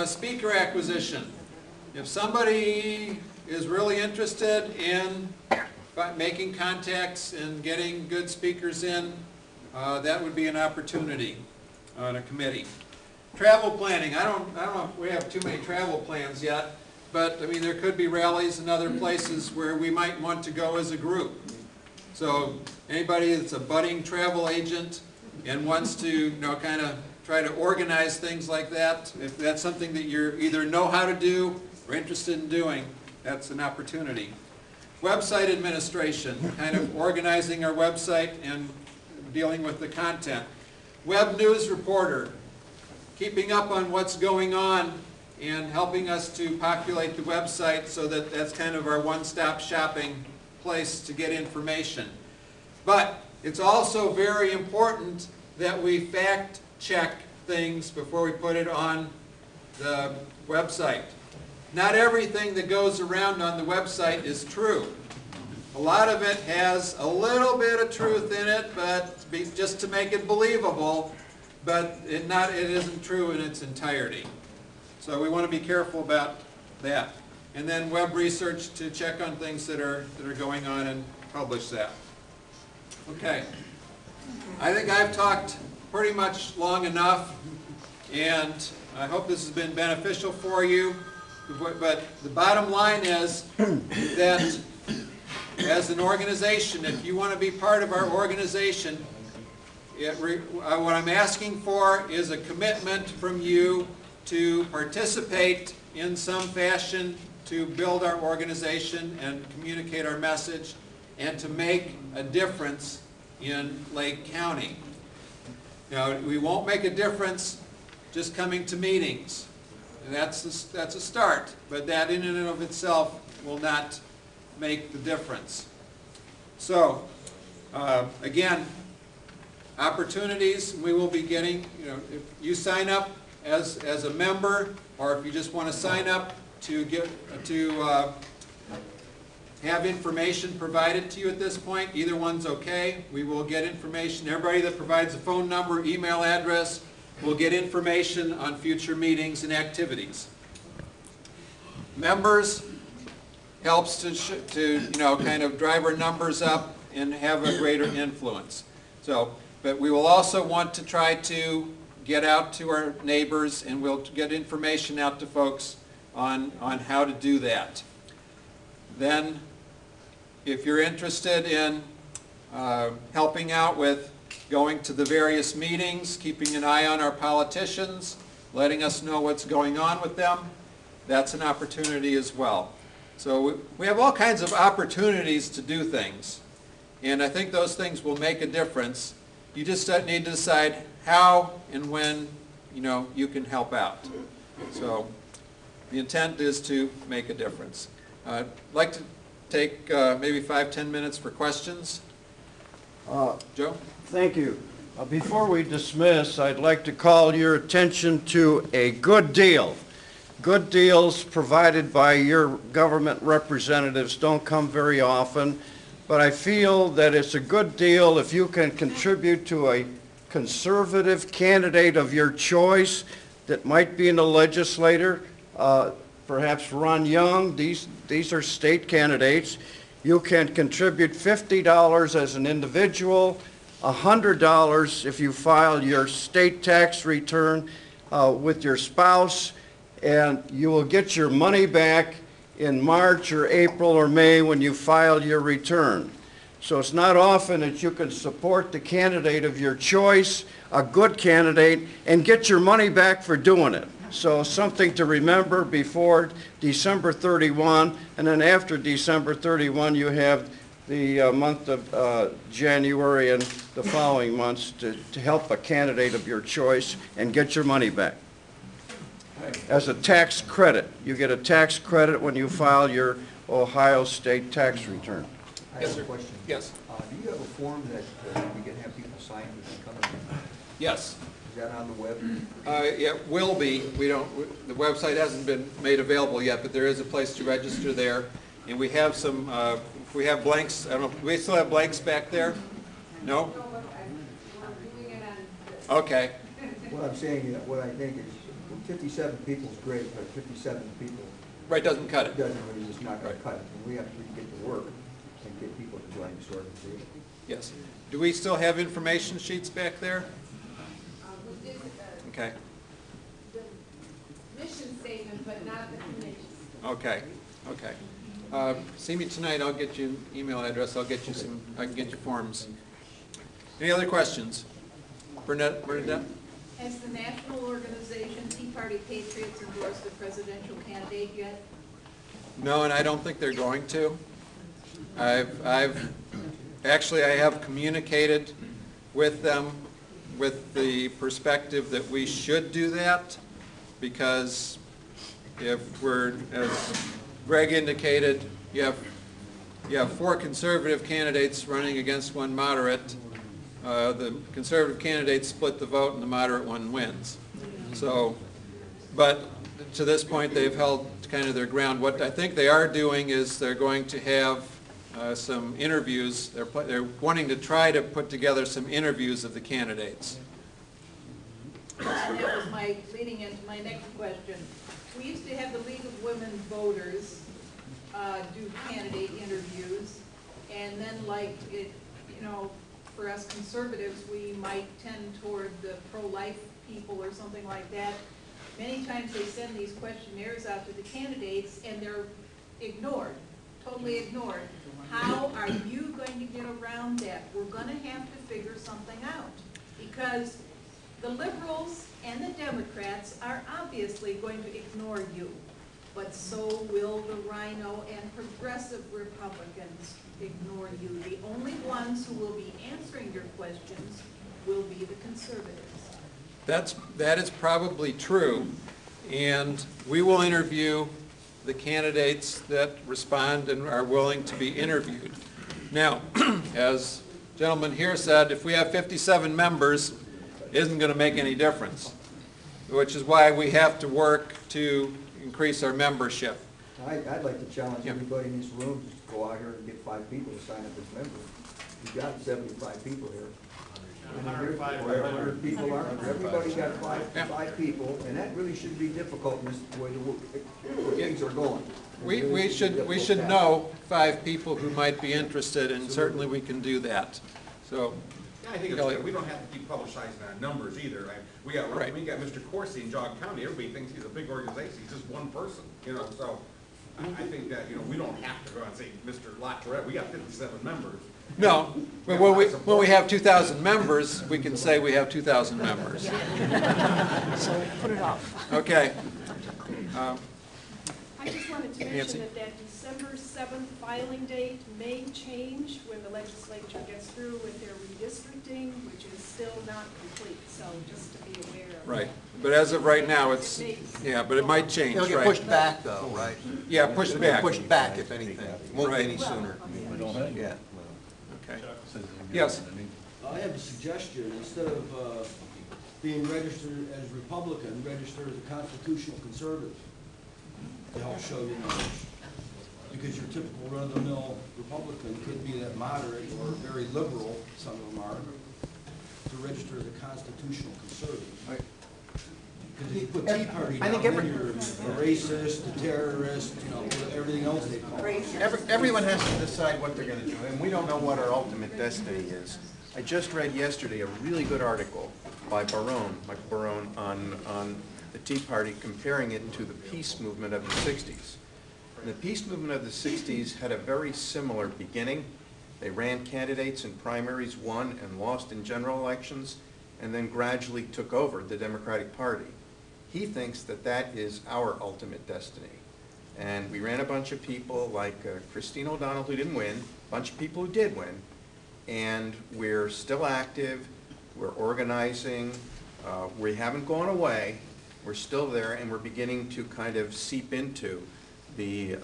Speaker acquisition. If somebody is really interested in making contacts and getting good speakers in, that would be an opportunity on a committee. Travel planning. I don't know if we have too many travel plans yet, but I mean there could be rallies and other places where we might want to go as a group. So anybody that's a budding travel agent and wants to, kind of try to organize things like that, if that's something that you either know how to do or interested in doing, that's an opportunity. Website administration, kind of organizing our website and dealing with the content. Web news reporter, keeping up on what's going on and helping us to populate the website so that that's kind of our one-stop shopping place to get information. But it's also very important that we fact check things before we put it on the website. Not everything that goes around on the website is true. A lot of it has a little bit of truth in it, but just to make it believable, but it isn't true in its entirety. So we want to be careful about that. And then web research to check on things that are going on and publish that. Okay. I think I've talked pretty much long enough, and I hope this has been beneficial for you. But the bottom line is that as an organization, if you want to be part of our organization, what I'm asking for is a commitment from you to participate in some fashion to build our organization and communicate our message and to make a difference in Lake County. Now, we won't make a difference just coming to meetings. And that's a start, but that in and of itself will not make the difference. So, again, opportunities we will be getting. If you sign up as a member, or if you just want to sign up to have information provided to you at this point, either one's okay. We will get information. Everybody that provides a phone number, email address, will get information on future meetings and activities. Members helps to kind of drive our numbers up and have a greater influence. So, but we will also want to try to get out to our neighbors, and we'll get information out to folks on how to do that. Then, if you're interested in helping out with going to the various meetings, keeping an eye on our politicians, letting us know what's going on with them, that's an opportunity as well. So we have all kinds of opportunities to do things, and I think those things will make a difference. You just need to decide how and when you can help out. So the intent is to make a difference. I'd like to take maybe 5-10 minutes for questions. Joe? Thank you. Before we dismiss, I'd like to call your attention to a good deal. Good deals provided by your government representatives don't come very often, but I feel that it's a good deal if you can contribute to a conservative candidate of your choice that might be in the legislature, perhaps Ron Young. These are state candidates. You can contribute $50 as an individual, $100 if you file your state tax return with your spouse, and you will get your money back in March or April or May when you file your return. So it's not often that you can support the candidate of your choice, a good candidate, and get your money back for doing it. So something to remember before December 31, and then after December 31 you have the month of January and the following months to help a candidate of your choice and get your money back. As a tax credit. You get a tax credit when you file your Ohio State tax return. I have a question. Yes. Do you have a form that we can have people sign when they come in? Yes. Is that on the web? It will be. The website hasn't been made available yet, but there is a place to register there. And we have some, we have blanks. I don't know, do we still have blanks back there? No? Okay. What I'm saying is, what I think is, 57 people is great, but 57 people Right, doesn't cut it. doesn't really, just not gonna Right. cut it. And we have to really get to work and get people to join this organization. Yes. Do we still have information sheets back there? We did Okay, the mission statement, but not the commission. okay, okay. See me tonight, I'll get you an email address, I can get you forms. Any other questions? Bernadette? Has the national organization Tea Party Patriots endorsed a presidential candidate yet? No, and I don't think they're going to. Actually, I have communicated with them with the perspective that we should do that, because if we're, as Greg indicated, you have 4 conservative candidates running against 1 moderate. The conservative candidates split the vote and the moderate one wins. So, but to this point, they've held kind of their ground. What I think they are doing is they're going to have some interviews. They're wanting to try to put together some interviews of the candidates. And that was my, leading into my next question. We used to have the League of Women Voters do candidate interviews, and then like it, you know, for us conservatives, we might tend toward the pro-life people or something like that. Many times they send these questionnaires out to the candidates and they're ignored, totally ignored. How are you going to get around that? We're gonna have to figure something out, because the liberals and the Democrats are obviously going to ignore you, but so will the Rhino and progressive Republicans ignore you. The only ones who will be answering your questions will be the conservatives. That is probably true, and we will interview the candidates that respond and are willing to be interviewed. Now, as the gentleman here said, if we have 57 members, it isn't going to make any difference, which is why we have to work to increase our membership. I'd like to challenge Yeah. everybody in this room just to go out here and get 5 people to sign up as members. We've got 75 people here. And here, where 100 people are, everybody got Yeah. five people, and that really shouldn't be difficult in this way the things are going. It really We shouldn't be should difficult task. know 5 people who might be interested, and certainly we can do that. So, Yeah, I think it's good. We don't have to keep publicizing our numbers either. We got Mr. Corsi in Jog County. Everybody thinks he's a big organization. He's just one person, you know, so I think that, you know, we don't have to go and say, Mr. LaTourette, we got 57 members. no, but when we have 2,000 members, we can say we have 2,000 members. So put it off. Okay. I just wanted to Nancy? mention that December 7th filing date may change when the legislature gets through with their redistricting, which is still not complete, so just to be aware of. Right, but as of right now, it's, yeah, but it might change, It'll get right? pushed back though, right? Yeah, pushed It'll get back. pushed back if anything. It won't Right. be any sooner. Yeah. Okay. Yes, I have a suggestion. Instead of being registered as Republican, register as a constitutional conservative to help show your numbers. Because your typical run-of-the-mill Republican could be that moderate or very liberal, some of them are, to register as a constitutional conservative. Because if you put Tea Party I down, think then you're a racist, a terrorist, you know, everything else they call it. Everyone has to decide what they're gonna do, and we don't know what our ultimate destiny is. I just read yesterday a really good article by Michael Barone, on the Tea Party, comparing it to the peace movement of the 60s. And the peace movement of the 60s had a very similar beginning. They ran candidates in primaries, won and lost in general elections, and then gradually took over the Democratic Party. He thinks that that is our ultimate destiny. And we ran a bunch of people like Christine O'Donnell, who didn't win, a bunch of people who did win, and we're still active, we're organizing, we haven't gone away, we're still there, and we're beginning to kind of seep into the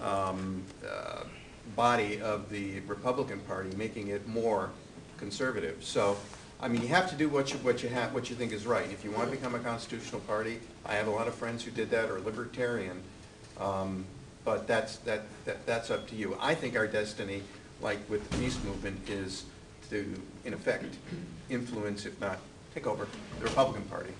body of the Republican Party, making it more conservative. So, I mean, you have to do what you think is right. If you want to become a constitutional party, I have a lot of friends who did that, or libertarian, but that's up to you. I think our destiny, like with the peace movement, is to, in effect, influence, if not take over, the Republican Party.